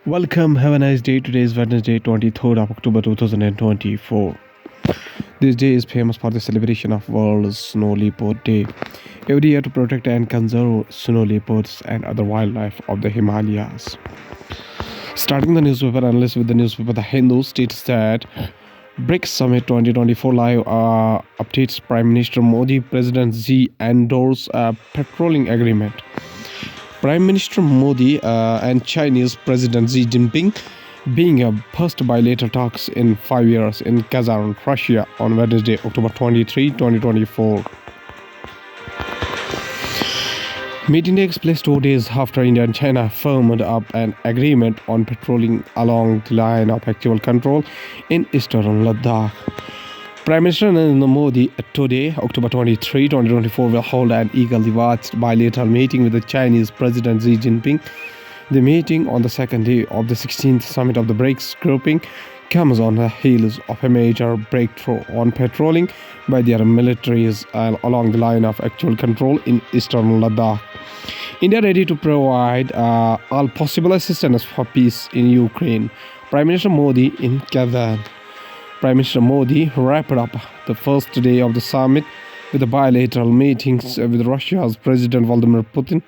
Welcome, have a nice day. Today is Wednesday, 23rd of October 2024. This day is famous for the celebration of World Snow Leopard Day. Every year to protect and conserve snow leopards and other wildlife of the Himalayas. Starting the newspaper analyst with the newspaper The Hindu states that BRICS Summit 2024 live updates Prime Minister Modi, President Xi endorse a petroling agreement. Prime Minister Modi and Chinese President Xi Jinping being a first bilateral talks in 5 years in Kazan, Russia on Wednesday, October 23, 2024. Meeting takes place 2 days after India and China firmed up an agreement on patrolling along the line of actual control in eastern Ladakh. Prime Minister Narendra Modi today, October 23, 2024, will hold an eagerly watched bilateral meeting with the Chinese President Xi Jinping. The meeting on the second day of the 16th summit of the BRICS grouping comes on the heels of a major breakthrough on patrolling by their militaries along the line of actual control in eastern Ladakh. India ready to provide all possible assistance for peace in Ukraine. Prime Minister Modi in Kazan. Prime Minister Modi wrapped up the first day of the summit with the bilateral meetings with Russia's President Vladimir Putin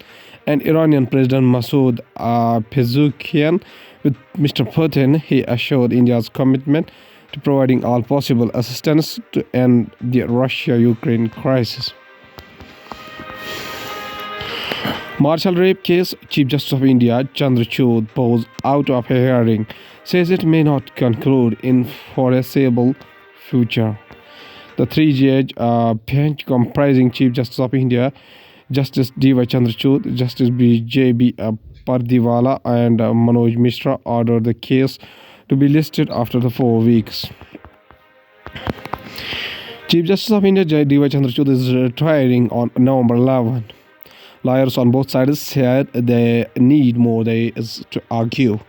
and Iranian President Masoud Pezeshkian. With Mr. Putin, he assured India's commitment to providing all possible assistance to end the Russia-Ukraine crisis. Marshall rape case, Chief Justice of India Chandrachud pulls out of a hearing, says it may not conclude in foreseeable future. The three-judge bench comprising Chief Justice of India, Justice D.Y. Chandrachud, Justice B.J.B. Pardiwala and Manoj Mishra ordered the case to be listed after the 4 weeks. Chief Justice of India D.Y. Chandrachud is retiring on November 11. Lawyers on both sides said they need more days to argue.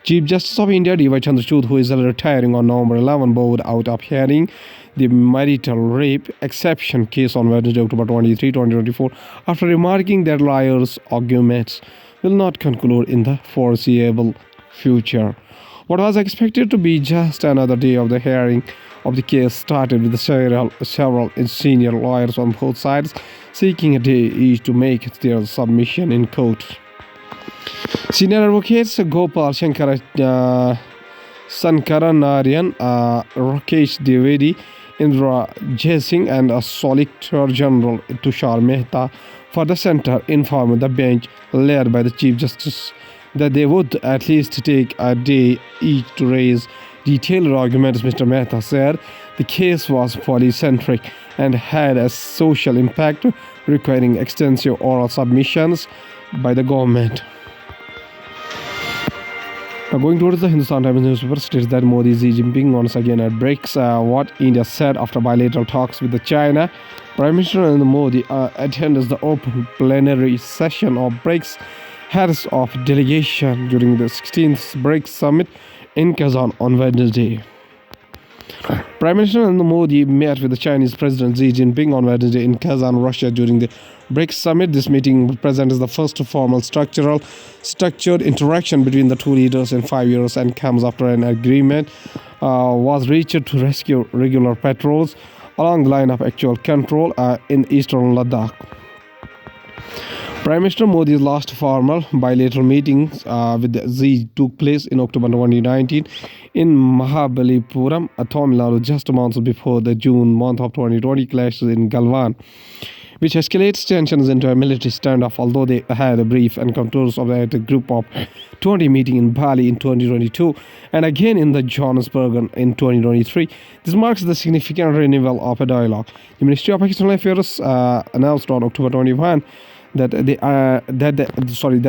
Chief Justice of India D.Y. Chandrachud, who is retiring on November 11, bowed out of hearing the marital rape exception case on Wednesday, October 23, 2024, after remarking that lawyers' arguments will not conclude in the foreseeable future. What was expected to be just another day of the hearing of the case started with several senior lawyers on both sides seeking a day each to make their submission in court. Senior advocates Gopal Sankaranarayan, Rakesh Dwivedi, Indra Jaising and Solicitor General Tushar Mehta for the centre informed the bench led by the Chief Justice that they would at least take a day each to raise detailed arguments. Mr. Mehta said the case was polycentric and had a social impact requiring extensive oral submissions by the government. Now going towards the Hindustan Times newspaper states that Modi Xi Jinping once again at breaks what India said after bilateral talks with the China. Prime Minister Narendra Modi attends the open plenary session of BRICS heads of delegation during the 16th BRICS summit in Kazan on Wednesday. Prime Minister Narendra Modi met with the Chinese President Xi Jinping on Wednesday in Kazan, Russia during the BRICS summit. This meeting represents the first formal structured interaction between the two leaders in 5 years and comes after an agreement was reached to rescue regular patrols along the line of actual control in eastern Ladakh. Prime Minister Modi's last formal bilateral meetings with Xi took place in October 2019 in Mahabalipuram, Tamil Nadu, just months before the June month of 2020 clashes in Galwan, which escalates tensions into a military standoff, although they had a brief encounters of a group of 20 meeting in Bali in 2022 and again in the Johannesburg in 2023. This marks the significant renewal of a dialogue. The Ministry of External Affairs announced on October 21 that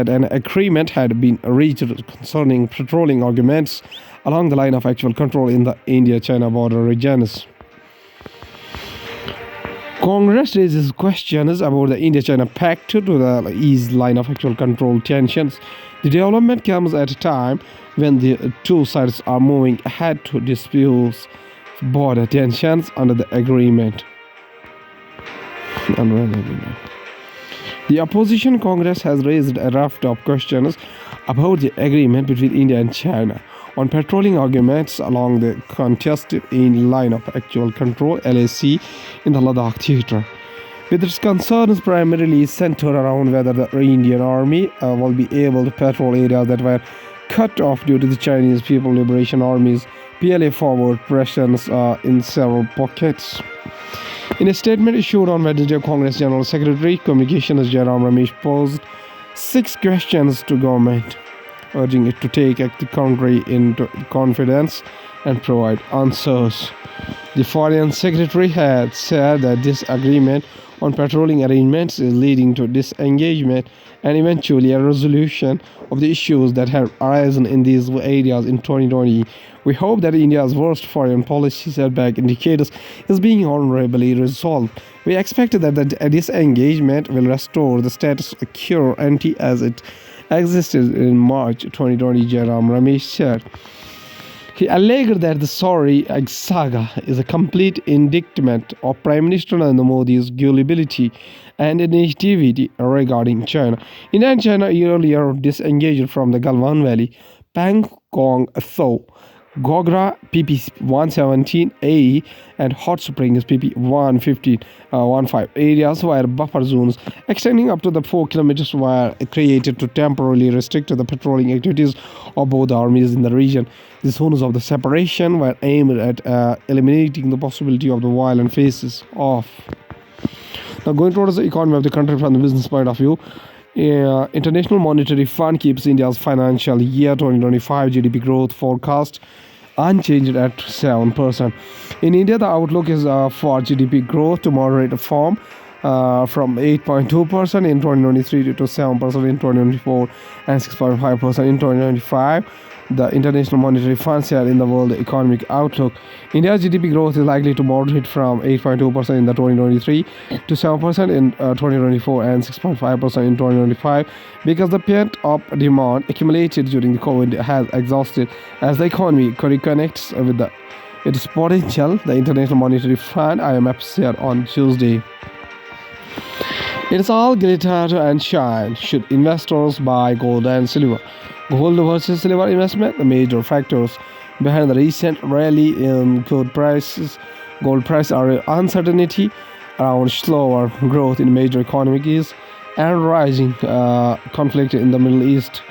an agreement had been reached concerning patrolling arguments along the line of actual control in the India-China border regions. Congress raises questions about the India-China pact to the ease line of actual control tensions. The development comes at a time when the two sides are moving ahead to dispute border tensions under the agreement. The opposition Congress has raised a raft of questions about the agreement between India and China on patrolling arguments along the contested line of actual control (LAC) in the Ladakh theater. With its concerns primarily centered around whether the Indian Army will be able to patrol areas that were cut off due to the Chinese People Liberation Army's PLA forward presence in several pockets. In a statement issued on Wednesday, Congress General Secretary Communications Jairam Ramesh posed 6 questions to government, urging it to take the country into confidence and provide answers. The Foreign Secretary had said that this agreement on patrolling arrangements is leading to disengagement and eventually a resolution of the issues that have arisen in these areas in 2020. We hope that India's worst foreign policy setback indicators is being honorably resolved. We expect that the disengagement will restore the status quo ante as it existed in March 2020, Jairam Ramesh said. He alleged that the Sauri saga is a complete indictment of Prime Minister Narendra Modi's gullibility and inactivity regarding China. India and China earlier disengaged from the Galwan Valley, Pangong Tho, Gogra PP 117A and Hot Springs PP 115 areas where buffer zones extending up to the 4 kilometers were created to temporarily restrict the patrolling activities of both armies in the region. The zones of the separation were aimed at eliminating the possibility of the violent phases of. Now, going towards the economy of the country from the business point of view, International Monetary Fund keeps India's financial year 2025 GDP growth forecast unchanged at 7%. In India, the outlook is for GDP growth to moderate from 8.2% in 2023 to 7% in 2024 and 6.5% in 2025. The International Monetary Fund said in the World Economic Outlook, India's GDP growth is likely to moderate from 8.2% in the 2023 to 7% in 2024 and 6.5% in 2025 because the pent-up demand accumulated during the COVID has exhausted as the economy reconnects with its potential, the International Monetary Fund (IMF) said on Tuesday. It's all glitter and shine. Should investors buy gold and silver? Gold versus silver investment, the major factors behind the recent rally in gold prices. Gold price are uncertainty around slower growth in major economies and rising conflict in the Middle East.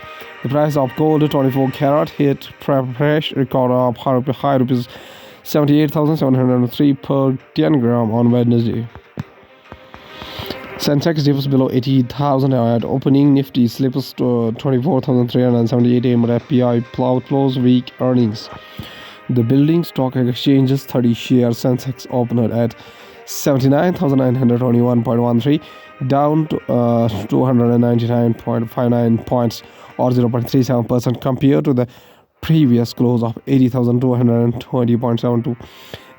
The price of gold 24 carat hit fresh record of high rupees 78,703 per 10 gram on Wednesday. Sensex dips below 80,000 at opening. Nifty slips to 24,378 amid FPI plow close week earnings. The building stock exchange's 30 share Sensex opened at 79,921.13, down to 299.59 points or 0.37% compared to the previous close of 80,220.72.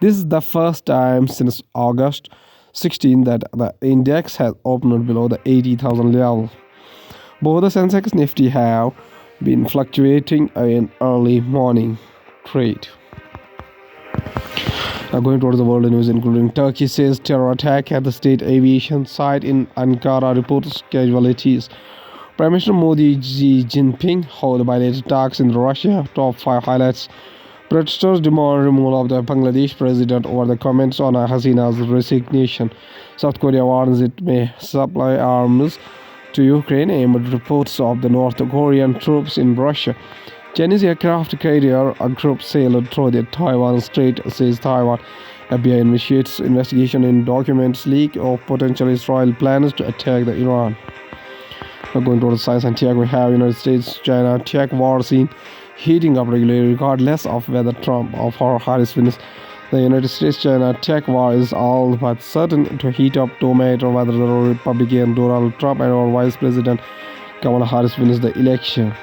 This is the first time since August 16 that the index has opened below the 80,000 level. Both the Sensex and Nifty have been fluctuating in early morning trade. Now going towards the world news, including Turkey says terror attack at the state aviation site in Ankara reports casualties. Prime Minister Modi Xi Jinping hold bilateral talks in Russia. Top 5 highlights. Protesters demand removal of the Bangladesh president over the comments on Hasina's resignation. South Korea warns it may supply arms to Ukraine amid reports of the North Korean troops in Russia. Chinese aircraft carrier a group sailed through the Taiwan Strait, says Taiwan. FBI initiates investigation in documents leak of potential Israel plans to attack the Iran. Now going towards science and tech, we have United States-China tech war scene heating up regularly regardless of whether Trump or Harris wins. The United States-China tech war is all but certain to heat up no matter whether the Republican Donald Trump or Vice President Kamala Harris wins the election.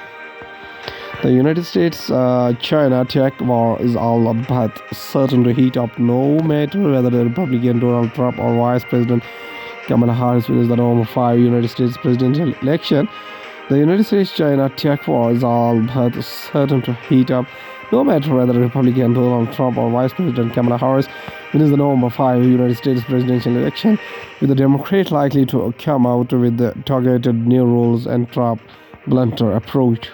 The United States-China tech war is all but certain to heat up no matter whether the Republican Donald Trump or Vice President Kamala Harris wins the number 5 United States presidential election. The United States-China tech war is all but certain to heat up no matter whether Republican Donald Trump or Vice President Kamala Harris wins the November 5 United States presidential election, with the Democrat likely to come out with the targeted new rules and Trump blunter approach.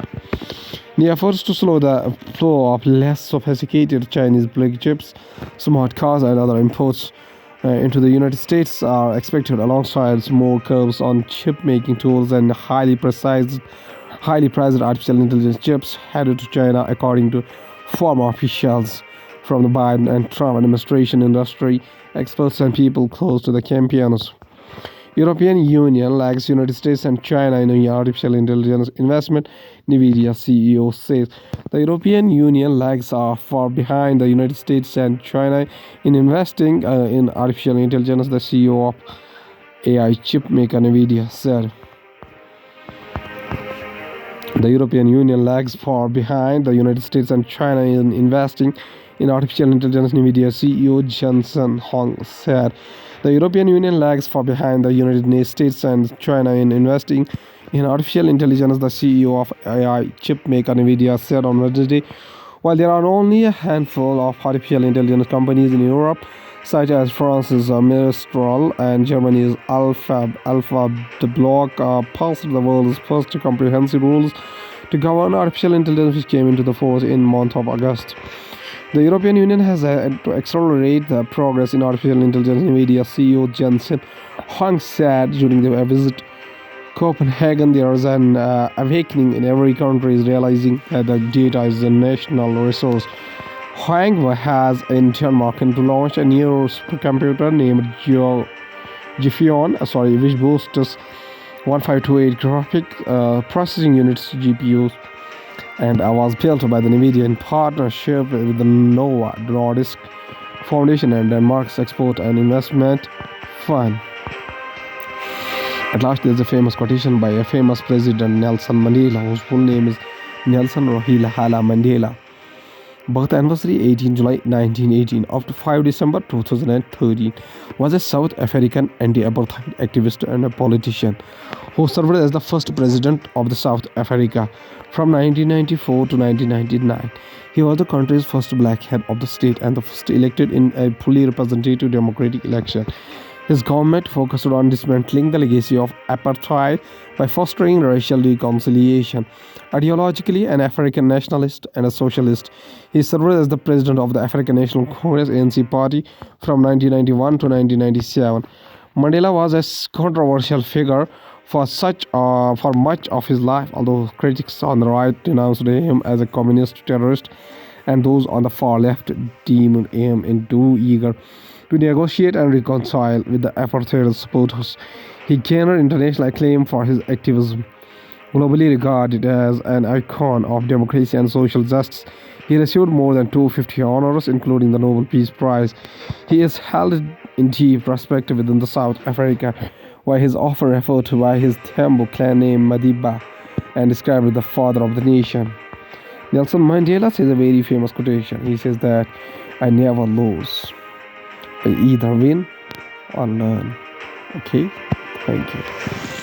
The efforts to slow the flow of less sophisticated Chinese blue chips, smart cars, and other imports into the United States are expected alongside more curbs on chip-making tools and highly priced artificial intelligence chips headed to China, according to former officials from the Biden and Trump administration. Industry experts and people close to the campaigns. European Union lags United States and China in artificial intelligence investment, Nvidia CEO says. The European Union lags are far behind the United States and China in investing in artificial intelligence, the CEO of AI chip maker Nvidia said. The European Union lags far behind the United States and China in investing in artificial intelligence, Nvidia CEO Jensen Huang said. The European Union lags far behind the United States and China in investing in artificial intelligence, the CEO of AI chip maker Nvidia said on Wednesday. While there are only a handful of artificial intelligence companies in Europe, such as France's Mistral and Germany's Alpha, the bloc passed the world's first comprehensive rules to govern artificial intelligence, which came into the force in the month of August. The European Union has had to accelerate the progress in artificial intelligence, Nvidia CEO Jensen Huang said during a visit to Copenhagen. There is an awakening in every country is realizing that the data is a national resource. Huang has in Denmark to launch a new supercomputer named Gefion, which boasts 1528 graphic processing units GPUs, and was built by the Nvidia in partnership with the Nova Nordisk Foundation and Denmark's Export and Investment Fund. At last, there is a famous quotation by a famous president, Nelson Mandela, whose full name is Nelson Rolihlahla Mandela. Birth anniversary 18 July 1918 up to 5 December 2013. Was a South African anti-apartheid activist and a politician who served as the first president of the South Africa from 1994 to 1999. He was the country's first black head of the state and the first elected in a fully representative democratic election. His government focused on dismantling the legacy of apartheid by fostering racial reconciliation. Ideologically an African nationalist and a socialist, he served as the president of the African National Congress ANC party from 1991 to 1997. Mandela was a controversial figure for much of his life, although critics on the right denounced him as a communist terrorist and those on the far left deemed him too eager to negotiate and reconcile with the apartheid supporters. He gained international acclaim for his activism. Globally regarded as an icon of democracy and social justice, he received more than 250 honors, including the Nobel Peace Prize. He is held in deep respect within the South Africa, where he is often referred to by his Tembo clan name Madiba and described as the father of the nation. Nelson Mandela says a very famous quotation. He says that I never lose. I either win or learn. Okay, thank you.